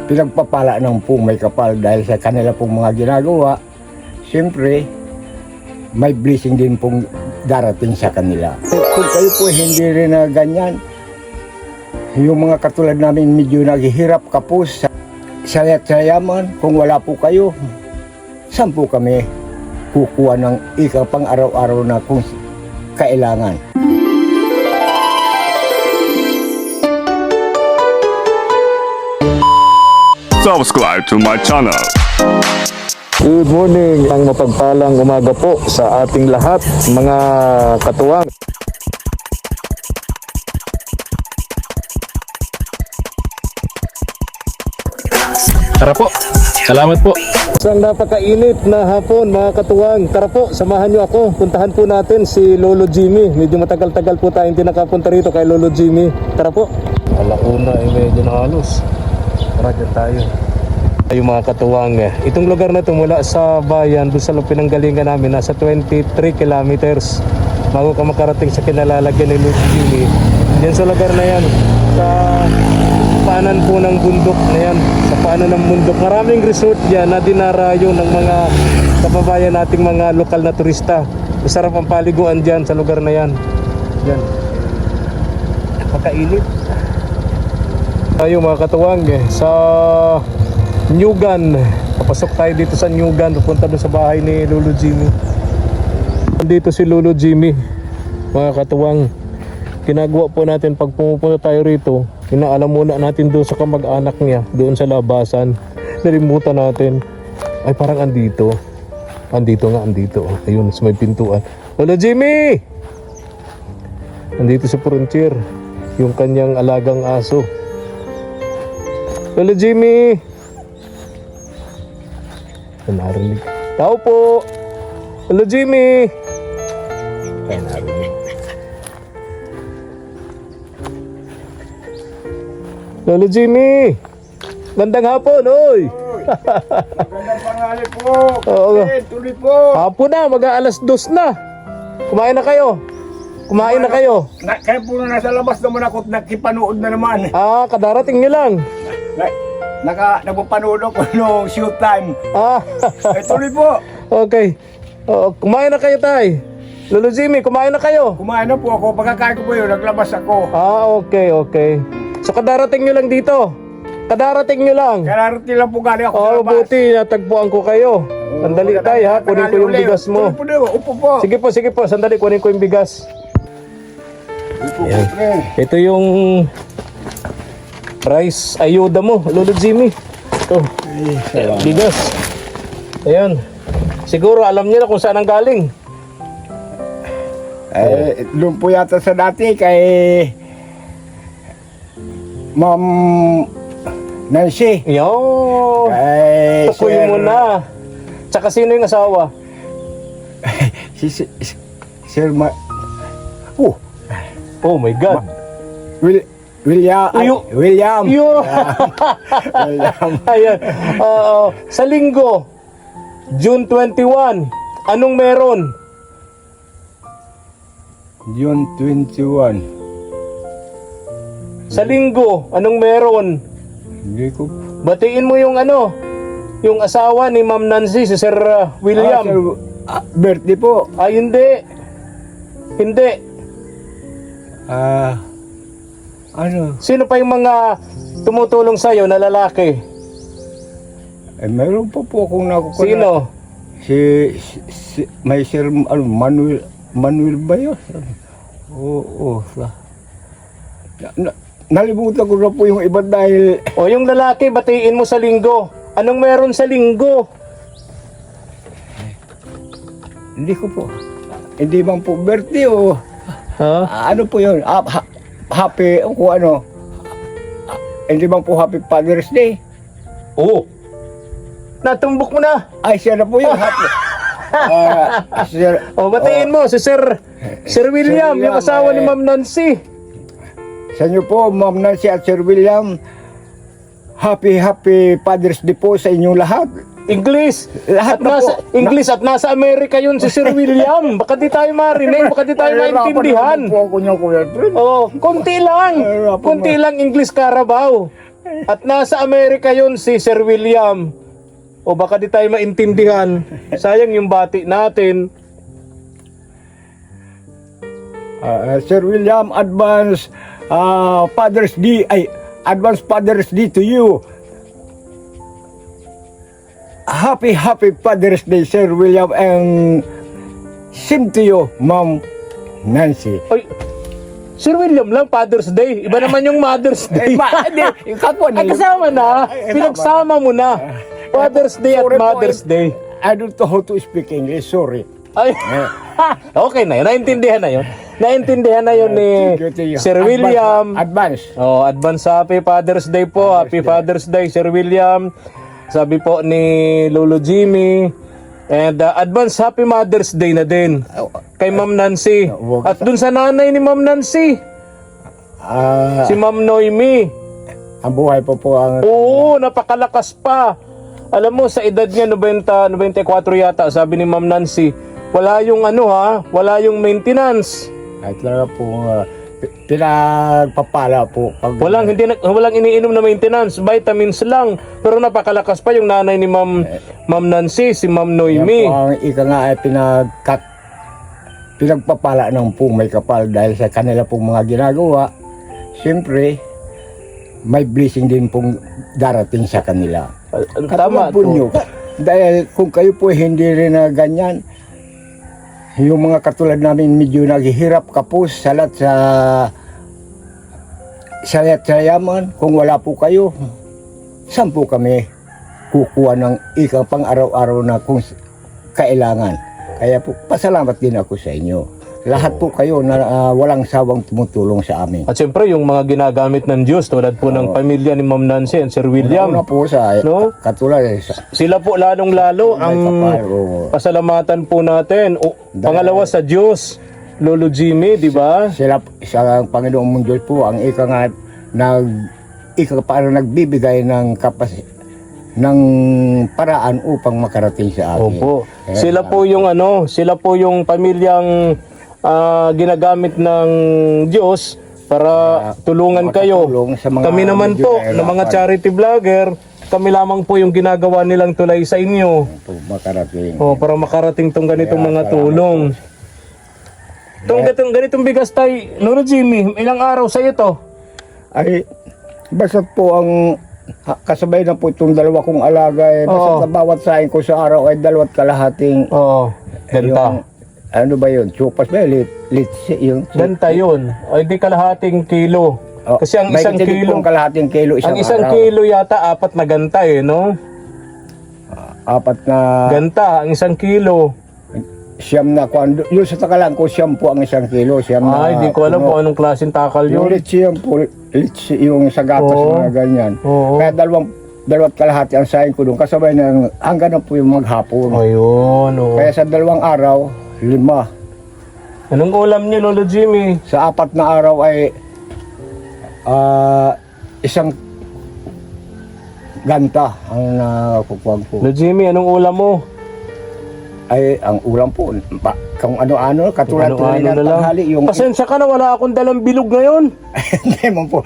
pinagpapala ng pong may kapal dahil sa kanila pong mga ginagawa. Siyempre, may blessing din pong darating sa kanila. Kung kayo po hindi rin na ganyan, yung mga katulad namin medyo naghihirap kapos sa yaman, kung wala po kayo, saan po kami kukuha ng ikapang araw-araw na kung kailangan? Subscribe to my channel. Good morning, ang mapagpalang umaga po sa ating lahat, mga katuwang. Tara po, salamat po. Isang napakainit na hapon mga katuwang. Tara po, samahan nyo ako. Puntahan po natin si Lolo Jimmy. Medyo matagal-tagal po tayong hindi nakapunta rito kay Lolo Jimmy. Tara po. Alauna ay medyo na halos. Tara dyan tayo. Ay mga katuwang, itong lugar na ito mula sa bayan doon sa pinanggalingan namin nasa 23 kilometers bago ka makarating sa kinalalagyan ni Lolo Jimmy. Diyan sa lugar na yan, sa paanan po ng bundok na yan, sa paanan ng bundok. Maraming resort dyan na dinarayo ng mga kababayan nating mga lokal na turista. Masarap ang paliguan dyan sa lugar na yan. Dyan, napakainit. Tayo mga katuwang, sa Nyugan. Papasok tayo dito sa Nyugan. Pupunta doon sa bahay ni Lolo Jimmy. Dito si Lolo Jimmy, mga katuwang. Ginagawa po natin pag pumupunta tayo rito, inaalam muna natin doon sa kamag-anak niya, doon sa labasan. Nalimutan natin. Ay parang andito. Andito nga, andito. Ayun, sa may pintuan. Lolo Jimmy! Andito si Frontier, yung kanyang alagang aso. Lolo Jimmy! Narinig. Tao po! Hello Jimmy! Ay, narinig. Hello Jimmy! Gandang hapon, oy! Magandang pangali po! Oo. Tuloy po! Hapon na, mag-aalas 2 na. Kumain na kayo. Kumain na kayo. Kaya po na nasa labas naman ako, nakipanood na naman. Ah, kadarating nyo lang. Nagpapanood ako no showtime. Ah, Tuloy po! okay. Kumain na kayo, tay. Lolo Jimmy, kumain na kayo. Kumain na po ako, pagkakain ko po yun, naglabas ako. Ah, okay, okay. So kadarating nyo lang dito. Kadarating nyo lang. Kararating lang po galing ako sa Oh, labas. buti natagpuan ko kayo. Sandali tayo ha, kunin ko yung bigas mo. Upo po. Sige po, sandali, kunin ko yung bigas. Upo po, Yan. pre. Ito yung rice ayuda mo, Lolo Jimmy. Ito, bigas. Ayan. Siguro alam niyo na kung saan ang galing. Doon po yata sa dati kay Ma'am Nancy. Yo, Kay tukoy mo na. Tsaka sino yung asawa? Sir Oh my God. William. William. Yo. William. Ayan. Sa linggo, June 21, anong meron? June 21. Sa linggo, anong meron? Hindi ko. Batiin mo yung yung asawa ni Ma'am Nancy, si Sir William. Birthday po. Hindi. Hindi. Ano? Sino pa yung mga tumutulong sa'yo na lalaki? Meron pa po akong nakukuha. Sino? May Sir Manuel ba yun? Oo. Nalimutan ko na po yung iba dahil O yung lalaki, batiin mo sa linggo. Anong meron sa linggo? hindi ko po. Hindi man po birthday o Ha? ano po yun? Happy kung ano. Hindi man po Happy Father's Day. Oo. Natumbok mo na. Ay, siya na po yun. Happy. Sir, O batiin mo si Sir William, William, yung asawa ni Ma'am Nancy. sa inyo po, Ma'am Nancy at Sir William, Happy Father's Day po sa inyong lahat. English. Lahat At na nasa po. English at nasa Amerika yun si Sir William. Baka di tayo marinig, baka di tayo maintindihan. Po ako niyang Kuya Fred. Oh, konti lang. Nahirapan Konti lang English Carabao. At nasa Amerika yun si Sir William. O baka di tayo maintindihan. Sayang yung bati natin. Sir William, advance Father's Day, advance Father's Day to you. Happy Father's Day, Sir William, and same to you, Ma'am Nancy. Ay, Sir William lang, Father's Day. Iba naman yung Mother's Day. Yung kapwa Ay, kasama na. Pinagsama mo na. Father's Day at Sorry po, Mother's Day. I don't know how to speak English, sorry. Ay, okay na yun. Naintindihan na yun. Naintindihan na yun ni Thank you. Sir William. Advance. Oh, advance happy Father's Day po. Happy Father's Day, Sir William. Sabi po ni Lolo Jimmy. And advance happy Mother's Day na din kay Ma'am Nancy. At dun sa nanay ni Ma'am Nancy, si Ma'am Noemi. Ang buhay po ang... Oo, napakalakas pa. Alam mo, sa edad niya, 94 yata, sabi ni Ma'am Nancy, wala yung wala yung maintenance. Ay talaga po, pinagpapala po. Walang iniinom na maintenance, vitamins lang. Pero napakalakas pa yung nanay ni Ma'am Nancy, si Ma'am Noemi. Yan po ang ika nga ay pinagpapala ng pong may kapal dahil sa kanila pong mga ginagawa. Siyempre, may blessing din pong darating sa kanila. Tama po to. nyo. Dahil kung kayo po hindi rin na ganyan, yung mga katulad namin medyo naghihirap kapos salat sa yaman. Kung wala po kayo, saan po kami kukuha ng ikang pang araw-araw na kung kailangan. Kaya po, pasalamat din ako sa inyo. Lahat po kayo na walang sawang tumutulong sa amin. At siyempre, yung mga ginagamit ng Diyos, tulad po ng pamilya ni Ma'am Nancy and Sir William. Una po sa No? katulad sa Sila po lalong-lalo ang kapal, oo. pasalamatan po natin. Pangalawa sa Diyos, Lolo Jimmy, di ba? sila sa Panginoong mong Diyos po ang ika nga parang nagbibigay ng ng paraan upang makarating sa atin. Opo. Sila po yung pamilyang ginagamit ng Diyos para tulungan kayo. makatulong sa mga Kami naman medyo po, na mga nahihirapan. charity vlogger, kami lamang po yung ginagawa nilang tulay sa inyo. Po makarating. Para makarating tong ganitong Kaya, mga salamat tulong. Ganitong bigas tay, Lolo Jimmy, ilang araw sa ito? Ay, basta po ang kasabay na po itong dalawa kong alaga basta Oo. na bawat saing ko sa araw ay 2.5 Oo, ganda. ano ba yun? Chupas ba? Litsi yung Ganda yun. Ay, di kalahating kilo. Kasi ang may isang kitig kilo, pong kalahating kilo ang isang araw. kilo yata, 4 na ganta no? 4 na Ganta, ang isang kilo. siyam na kung yun sa takalan ko siyam po ang 1 kilo siyam na Ay, di ko alam kung anong klaseng takal yung yun. litsi yung po litsi yung sa gatas Oo. mga ganyan Oo. kaya 2.5 ang saing ko doon kasabay na hanggang na po yung maghapon Ayun, oh. kaya sa 2 araw 5 Anong ulam niyo, Lolo Jimmy? sa 4 na araw ay isang ganta ang nakukuha ko. Lolo Jimmy, anong ulam mo? Ay, ang ulam po, kung ano-ano, katulad Ano tuloy ng na lang. tanghali, yung... Pasensya ka na, wala akong dalang bilog ngayon. Hindi mo po.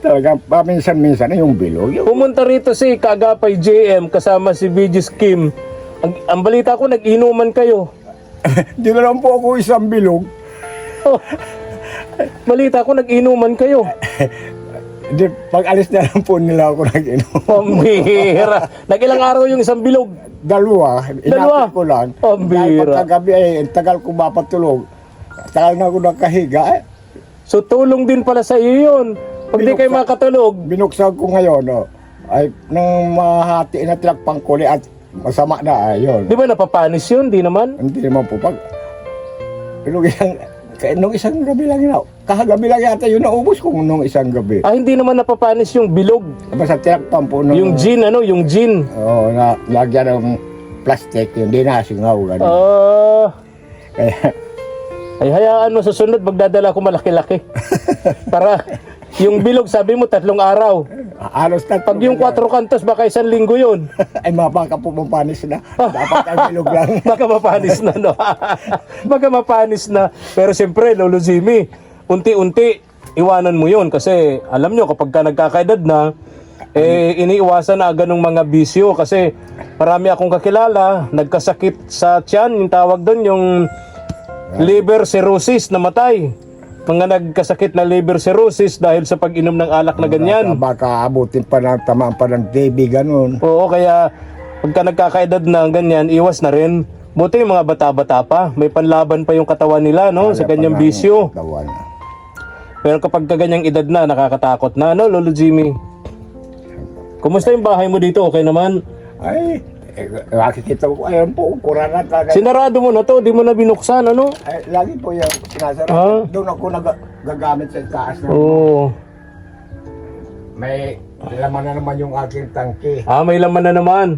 Talaga, paminsan-minsan yung bilog. Yung... Pumunta rito si Kagapay JM kasama si BG Kim. Ang balita ko, nag-inuman kayo. Di na lang po ako isang bilog. Oh, balita ko, nag-inuman kayo. Di, pag alis na lang po nila ako nag-inom. Pambira. Nag-ilang araw yung isang bilog. Dalawa, inapit ko lang. Ang Dahil bira. pagkagabi ay tagal ko mapatulog. Tagal na ako nakahiga. So tulong din pala sa iyo yun. Pag di kayo makatulog, Binuksan ko ngayon, ay nang mahati na tilakpang kuli at masama na, ayun. di ba napapanis yun? Di naman. Hindi naman po pag nung isang gabi lang yun. Kahagabi lang yata yun naubos ko nung isang gabi. Hindi naman napapanis yung bilog. Basta tilakpang po nung... Yung gin, yung gin. Oo, lagyan ng plastic, yun, di nasingaw. Ganun. Kaya, Ay hayaan mo sa sunod, magdadala ko malaki-laki. Para yung bilog, sabi mo, 3 araw. halos na Pag yung 4 kantos, baka 1 linggo yun. ay mapaka po mapanis na. Dapat ay bilog lang. Baka mapanis na, no? Baka mapanis na. Pero siyempre, Lolo Jimmy, unti-unti, iwanan mo yun kasi alam nyo kapag ka nagkakaedad na, iniiwasan na ganong mga bisyo kasi marami akong kakilala, nagkasakit sa tiyan, yung tawag doon, yung liver cirrhosis, namatay. Mga nagkasakit na liver cirrhosis dahil sa pag-inom ng alak na ganyan. Baka abutin pa ng tamaan pa ng TB, ganun. Oo, kaya pagka nagkakaedad na ganyan, iwas na rin. Buti yung mga bata-bata pa, may panlaban pa yung katawan nila, no, sa ganyang bisyo. Katawan. Pero kapag kaganyang edad na, nakakatakot na, no, Lolo Jimmy? Kumusta yung bahay mo dito? Okay naman? Ay, makikita ko, ayun po, kurana talaga. Sinarado mo na to, di mo na binuksan, ano? Ay, lagi po yung sinasara. Ah? Doon ako nagagamit sa taas. Oo. May laman na naman yung aking tangke. May laman na naman.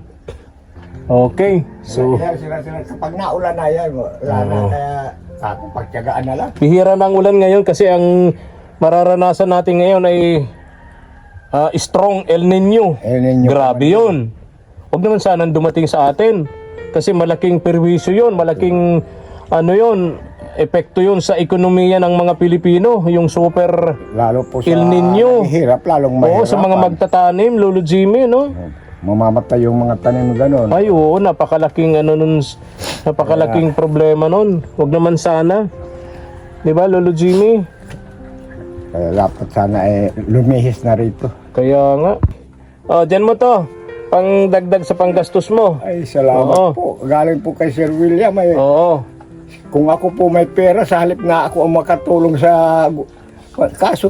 Okay, so Kaya sila, kapag naulan na yan, wala na, kaya ako pagtyagaan na lang. bihira ng ulan ngayon kasi ang mararanasan natin ngayon ay strong El Nino. El Nino. Grabe yun. Huwag naman sanang dumating sa atin. Kasi malaking perwisyo yun, malaking epekto yun sa ekonomiya ng mga Pilipino. Yung super Lalo po sa El Nino. hirap, lalong Oo, mahirapan. sa mga magtatanim, Lolo Jimmy, no? Mamamatay yung mga tanim gano'n. Ay, oo, napakalaking problema nun. Huwag naman sana. Di ba, Lolo Jimmy? Kaya dapat sana lumihis na rito. Kaya nga. Dyan mo to. Pang dagdag sa panggastos mo. Ay, salamat Oo. po. Galing po kay Sir William. Oo. Kung ako po may pera, sa halip na ako ang makatulong sa... Kaso,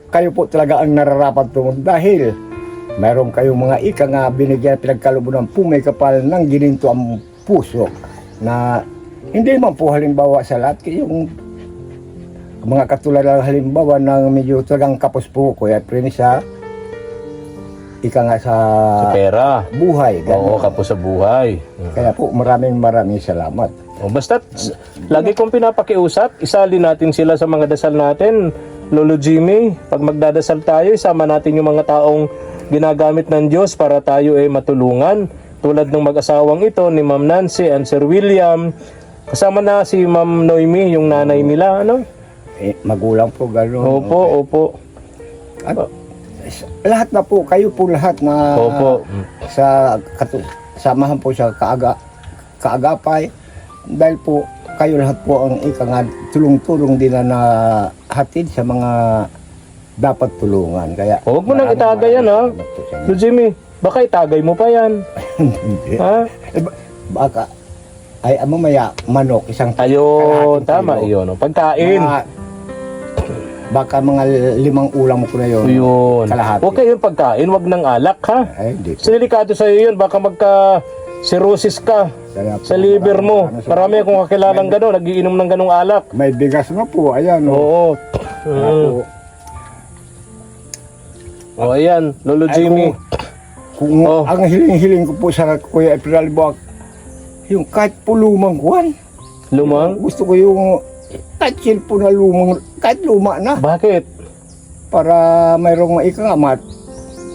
kayo po talaga ang nararapat tumulong dahil mayroon kayong mga ika nga binigyan pinagkalubunan po may kapal ng gininto ang puso na hindi man po halimbawa sa lahat yung mga katulad ng halimbawa ng medyo talagang kapos po ko at premisa ika nga sa Sa pera. buhay. Oo, ganun. kapos sa buhay. Kaya po maraming salamat. Basta, lagi kong pinapakiusap, isali natin sila sa mga dasal natin. Lolo Jimmy, pag magdadasal tayo, isama natin yung mga taong ginagamit ng Diyos para tayo ay matulungan. Tulad ng mag-asawang ito ni Ma'am Nancy and Sir William. Kasama na si Ma'am Noemi, yung nanay nila, ano? Magulang po gano'n. Opo. At lahat na po, kayo po lahat na Opo. samahan po sa kaagapay dahil po kayo lahat po ang tulong-tulong din na hatid sa mga dapat tulungan. Kaya Huwag mo nang itagay yan, ha? salamat po sa inyo. Lolo Jimmy, baka itagay mo pa yan. Ha? Baka ay mamaya manok isang Ayun, kalahating tama kilo. yun. Pagkain. Baka mga 5 ulam ko na yun. Yun. Kalahati. Huwag kayong pagkain, huwag ng alak, ha? Ay, hindi po. Silikado sa'yo yun, baka cirrhosis ka Kaya po, sa liver mo. Marami akong kakilalang gano'n, nagiinom ng ganong alak. May bigas na po, ayan. Oo. Ako, O ayan, Lolo Jimmy. kung Oh. ang hiling-hiling ko po sa Kuya April Buwak, yung kahit po lumang kuwan. Lumang? Gusto ko yung kahit cellphone na lumang, kahit luma na. Bakit? Para mayroong maikangamat.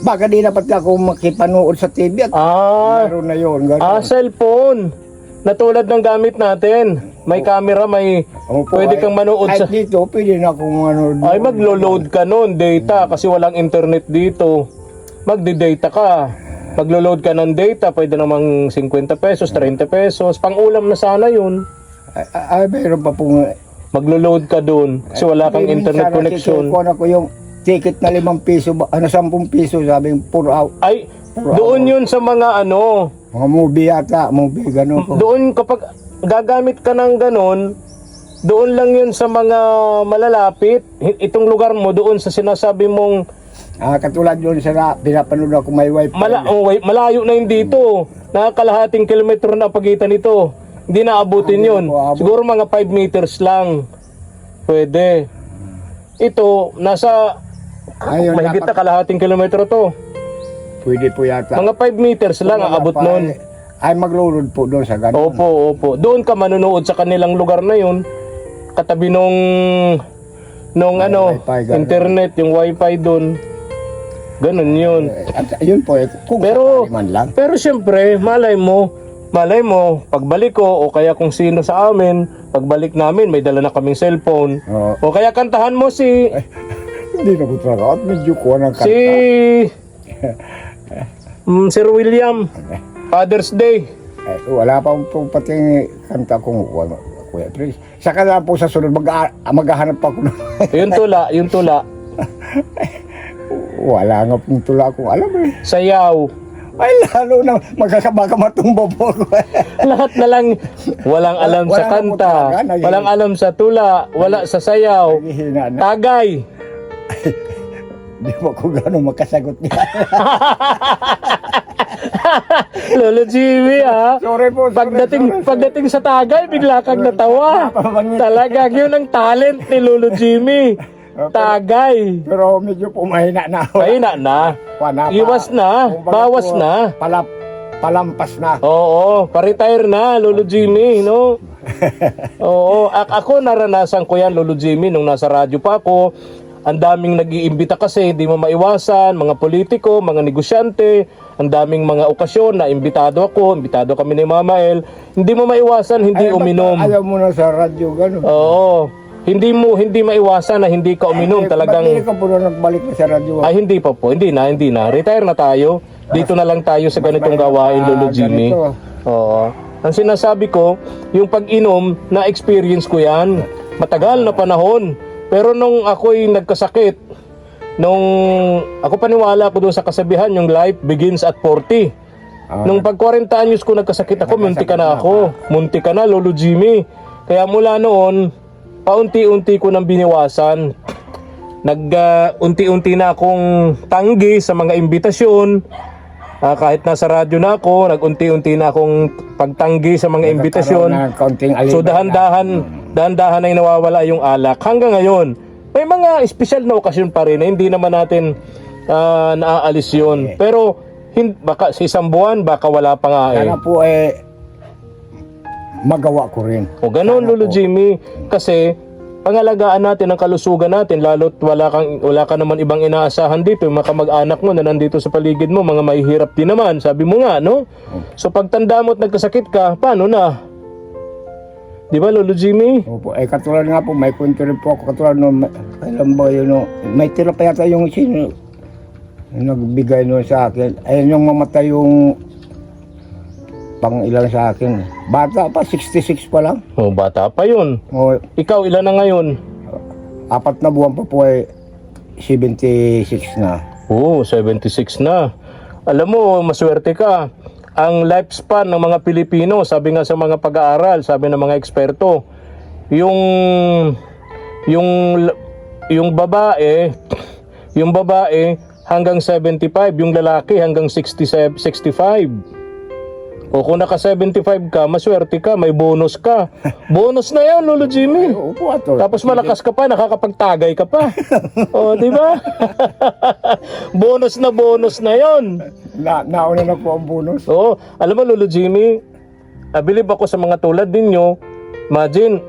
Baka di dapat ako makipanood sa TV at mayroon na yun. Ganun. Cellphone. Na tulad ng gamit natin. May camera, may Ano po, pwede kang manood kahit sa... dito, pwede na akong manood. Ay, maglo-load ka nun, data, kasi walang internet dito. Magdi-data ka. Maglo-load ka ng data, pwede namang 50 pesos, 30 pesos. Pang-ulam na sana yun. Ay, mayroon pa pong... Maglo-load ka dun, kasi wala kang internet connection. Kung ako yung ticket na 5 piso, 10 piso, sabing 4 out. Ay, doon yun sa mga Mga movie yata, movie, gano'n po. doon kapag gagamit ka ng ganun, doon lang yun sa mga malalapit. Itong lugar mo, doon sa sinasabi mong Katulad yun sa pinapanood ako may wifi. malayo na yun dito. Nakakalahating kilometro na pagitan nito. Hindi na abutin yun. Siguro mga 5 meters lang. Pwede. Ito, nasa Ayun, mahigit na kalahating kilometro to. Pwede po yata. Mga 5 meters lang ang abot nun. Ay maglulod po doon sa gano'n. Opo. Doon ka manonood sa kanilang lugar na yun. Katabi nung Wifi, ganun. internet, yung wifi doon. Ganun yun. At yun po, kung Pero, sakali man lang. pero siyempre, malay mo, pagbalik ko, o kaya kung sino sa amin, pagbalik namin, may dala na kaming cellphone. Oo. O kaya kantahan mo si Hindi na ko talaga. At medyo ko ng kanta. Si Sir William, Father's Day. Wala pa po pati kanta kong Kuya Tris. Saka na po sa sunod, maghahanap pa ako na. Yung tula. Wala nga pong tula akong alam eh. Sayaw. Ay, lalo na magkakabaka matumba po ako. Lahat na lang, walang alam Wala sa na po kanta, talaga, walang alam sa tula, wala sa sayaw. Nagihina na. Tagay. Di mo ko gano'ng makasagot niya. Lolo Jimmy, ha? Sorry po. Pagdating sa Tagay, bigla kang natawa. Talaga, yun ang talent ni Lolo Jimmy. Tagay. Pero medyo po mahina na ako. Mahina na. Iwas na. Kumbaga Bawas po, na. Palampas na. Oo, pa-retire na, Lolo Jimmy, no? Oo, ako naranasan ko yan, Lolo Jimmy, nung nasa radyo pa ako. Ang daming nag-iimbita kasi, hindi mo maiwasan, mga politiko, mga negosyante, ang daming mga okasyon na imbitado kami ni Mama El. Hindi mo maiwasan, hindi uminom. Ayaw mo na sa radyo, gano'n. Oo, hindi maiwasan na hindi ka uminom, talagang... Ba't hindi ka po na nagbalik na sa radyo? Ay, hindi pa po, hindi na. Retire na tayo. Dito na lang tayo sa ganitong gawain, Lolo Jimmy. ganito. Oo. Ang sinasabi ko, yung pag-inom, na-experience ko yan. Matagal na panahon. Pero nung ako'y nagkasakit, nung ako paniwala ko doon sa kasabihan, yung life begins at 40. Nung pag 40 anyos ko nagkasakit ako, munti ka na ako. Munti ka na, Lolo Jimmy. Kaya mula noon, paunti-unti ko nang biniwasan. Unti-unti na akong tanggi sa mga imbitasyon. Kahit nasa radyo na ako, nag-unti-unti na akong pagtanggi sa mga imbitasyon. Nagkakaroon ng kaunting alibay So dahan-dahan ay nawawala yung alak. Hanggang ngayon, may mga espesyal na okasyon pa rin na hindi naman natin naaalis yun. Pero baka sa isang buwan, baka wala pa nga eh. Sana po magawa ko rin. O ganun, Lolo Jimmy. Kasi pangalagaan natin ang kalusugan natin, lalo't wala ka naman ibang inaasahan dito, yung mga kamag-anak mo na nandito sa paligid mo, mga mahihirap din naman, sabi mo nga, no? So pagtanda mo at nagkasakit ka, paano na? Di ba, Lolo Jimmy? Opo, katulad nga po, may kwento rin po ako, katulad nung, kailan ba yun, no? May tira pa yata yung sino, yung nagbigay nun sa akin, ayun yung mamatay yung pang ilan sa akin. Bata pa, 66 pa lang. O, bata pa yun. O, Ikaw, ilan na ngayon? 4 na buwan pa po 76 na. Oo, 76 na. Alam mo, maswerte ka. Ang lifespan ng mga Pilipino, sabi nga sa mga pag-aaral, sabi ng mga eksperto, yung babae hanggang 75, yung lalaki hanggang 65. O kung naka 75 ka, maswerte ka, may bonus ka. Bonus na yan, Lolo Jimmy. Opo, ato. Tapos malakas ka pa, nakakapagtagay ka pa. O, di ba? bonus na yon. Nauna na po ang bonus. Oo, alam mo, Lolo Jimmy, abilib ako sa mga tulad ninyo. Imagine,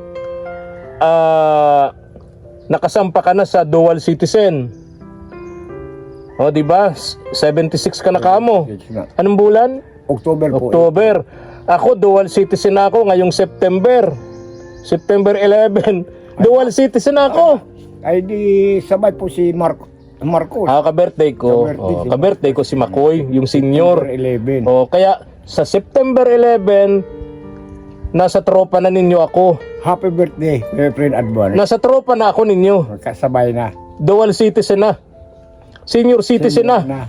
nakasampa ka na sa dual citizen. O, di ba? 76 ka na kamo. Anong bulan? October po. October. Ako, dual citizen ako ngayong September. September 11. Dual citizen ako. Ay di sabay po si Marcos. Ka-birthday ko. Ka-birthday ko si Makoy, yung senior. September 11. Kaya sa September 11, nasa tropa na ninyo ako. Happy birthday, my friend Advan. Nasa tropa na ako ninyo. Kasabay na. Dual citizen na. Senior citizen na.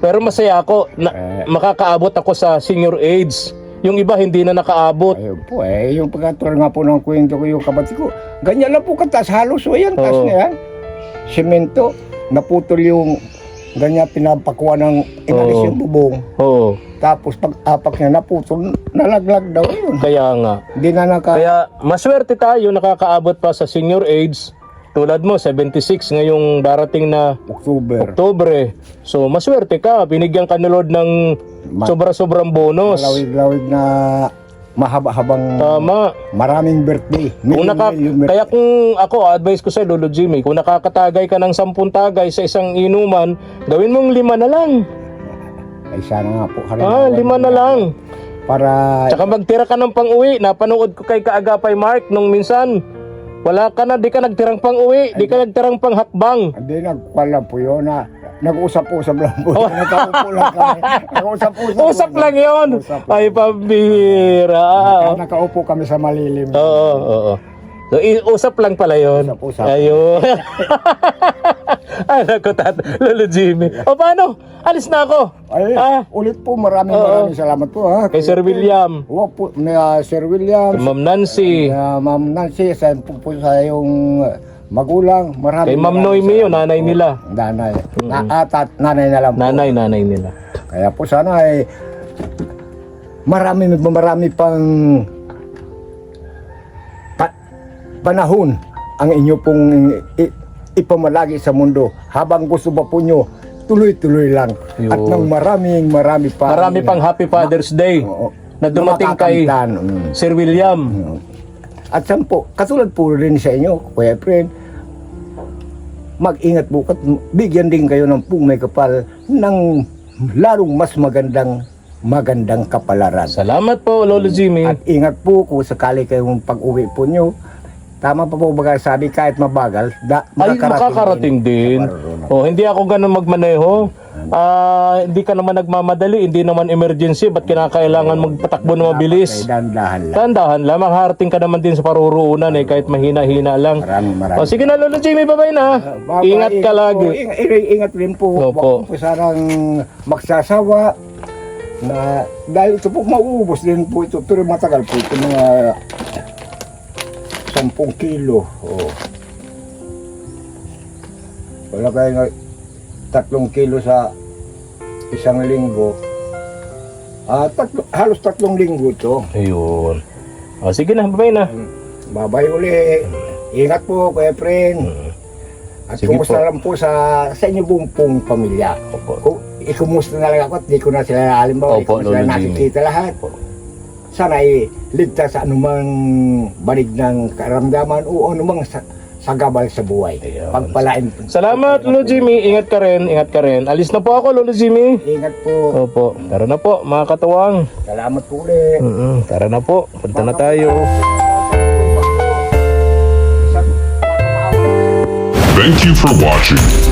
Pero masaya ako na makakaabot ako sa senior age. Yung iba hindi na nakaabot. Ayun po yung pagkatuloy nga po ng kwento ko yung kapatid ko. Ganyan lang po kataas, halos o yan, taas na yan. Semento, naputol yung ganyan pinapakuha ng inalis yung bubong. Oo. Tapos pag apak niya naputol, nalaglag daw yun. Kaya nga. Hindi na Kaya maswerte tayo nakakaabot pa sa senior age. Tulad mo, 76 ngayong darating na Oktubre. So, maswerte ka. Binigyan ka ni Lord ng sobra-sobrang bonus. Lawig-lawig na mahaba-habang Tama. maraming birthday. Kaya kung ako, advice ko sa Lolo Jimmy, kung nakakatagay ka ng 10 tagay sa isang inuman, gawin mong 5 na lang. Ay, sana nga po. 5 na lang. Para... Tsaka magtira ka ng pang-uwi. Napanood ko kay Kaagapay Mark nung minsan. Wala ka na, di ka nagtirang pang uwi, di ka nagtirang pang hakbang. Hindi, nagkwala po yun na nag-usap-usap lang po. Nagkaupo lang kami. Nag-usap-usap. Usap lang yun. Usap lang. Ay, pambihira. Nakaupo kami sa malilim. Oo, oo. So, usap lang pala yun. Usap-usap. Ayun. Ano ko, Lolo Jimmy. O, paano? Alis na ako. Ay, ulit po, maraming salamat po. Ha. Kay Sir William. Huwag po, Sir William. Kay Ma'am Nancy. Ma'am Nancy, sa po sa yung magulang. Maraming Kay Ma'am Noemi yun, nanay nila. Nanay. At nanay na lang po. Nanay nila. Kaya po sana ay marami pang panahon ang inyo pong ipamalagi sa mundo. Habang gusto ba po nyo, tuloy-tuloy lang. Yun. At ng marami pa. Marami pang Happy Father's Day Oo. na dumating kay Makakamtan. Sir William. At saan po, katulad po rin sa inyo, Kuya Efren, mag-ingat po at bigyan din kayo ng pong may kapal ng lalong mas magandang kapalaran. Salamat po, Lolo Jimmy. At ingat po kung sakali kayong pag-uwi po nyo. Tama pa po baga sabi, kahit mabagal, Ay, makakarating din. Oh, hindi ako ganun magmaneho. Hindi ka naman nagmamadali, hindi naman emergency, ba't kinakailangan magpatakbo na mabilis? Dahan-dahan lang. Tandahan lang, makaharating ka naman din sa paruroonan kahit mahina-hina lang. Maraming. O sige na, Lolo Jimmy, bye-bye na. Ingat ka lagi. Ingat rin po. Opo. Huwag po sanang magsasawa na dahil ito po mauubos din po ito. Pero matagal po ito, mga 10 kilo. Oh. Wala kayo 3 kilo sa isang linggo. Halos 3 linggo to. Ayun. O sige na, bye-bye na. Babay uli. Ingat po, Kuya Efren. At Sige kumusta po. lang po sa inyo pong pamilya. Opo. Ikumusta na lang ako at di ko na sila halimbawa, Opo, di ko na Lolo nakikita lahat. Sana ay ligtas sa anumang banig ng karamdaman o anumang sagabal sa buhay. Ayun. Pagpalain. Salamat, Lolo Jimmy. Ingat ka rin. Alis na po ako, Lolo Jimmy. Ingat po. Opo. Tara na po, mga katuwang. Salamat po ulit. Tara na po. Punta na tayo. Thank you for watching.